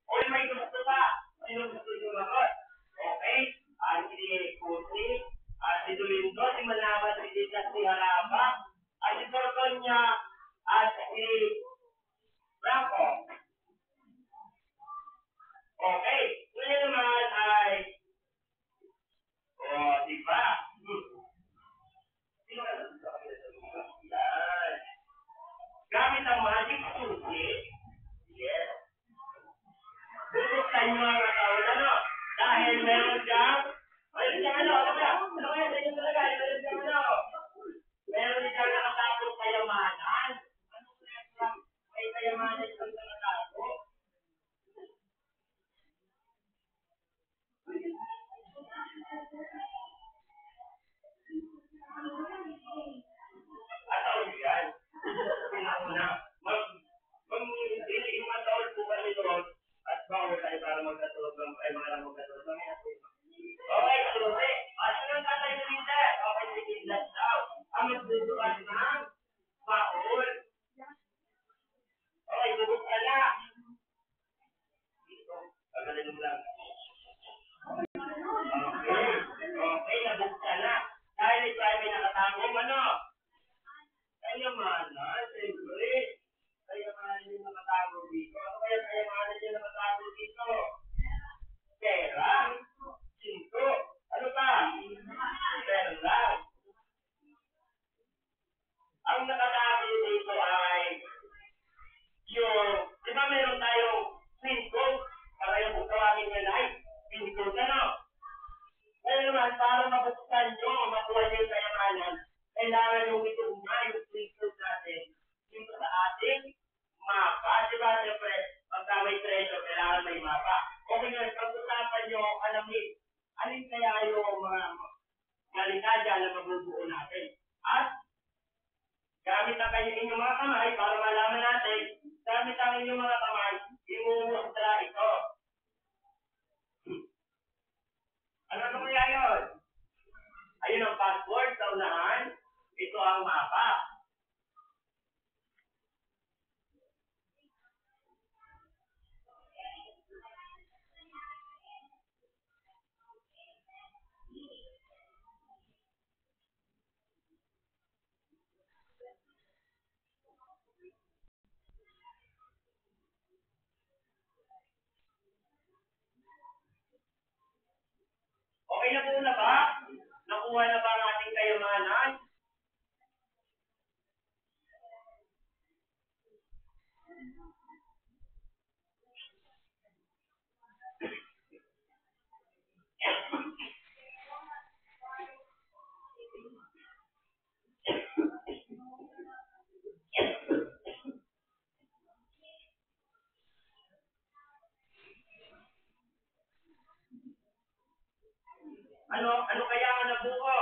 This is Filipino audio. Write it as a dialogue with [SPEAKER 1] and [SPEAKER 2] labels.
[SPEAKER 1] O may gusto pa. Sino gusto sumagot? Okay. Si Puti, si Dulindo, si Manabat, si Dita, si Haraba, si Tortonia, at si Branco. Okay. Ngayon naman ay, di ba? Gamit ang magic susi, yes. Bubuksan nyo ang katawan, ano? Dahil meron diyang, ano ba? Meron diyang nakatapos kayamanan. Ano kaya may kayamanan yung nakatapos? Ataw yan. Pinauna. Yung ataw po kami doon at bawal tayo para magkatulog ng ay mga lang magkatulog ng okay, susi. Sunod tatay na rin okay, sige, let's out. Ang magbubukas ng baon. Okay, bubuk ka na. Dito, pagaling mo lang. Okay, nabuksan na. Dahil ito ay may nakatagong ano? Kayamanan, siyempre. Kayamanan yung nakatago dito. Ano kaya kayamanan yung nakatago dito? Pera. Cinco. Ano pa? Perla. Ang nakatago dito ay yung, di ba meron tayong cinco? Para yung tawagin nyo na cinco na no? Kaya naman, para mabuksan nyo, makuha nyo yung kayamanan, kailangan yung itugma yung crystals natin dito sa ating mapa. Di ba, siyempre, pagka may treasure, kailangan may mapa. Okay nga, pag-usapan nyo, alamin, alin kaya yung mga galikadya na mabubuo natin. At, gamit ang kayo inyong mga kamay para malaman natin, gamit ang inyong mga kamay, imumustra ito. Ano kaya yun? Ayun ang password sa unahan. Ito ang mapa. Okay na po na ba? Nakuha na ba ang ating kayamanan? Ano kaya ang nabuo?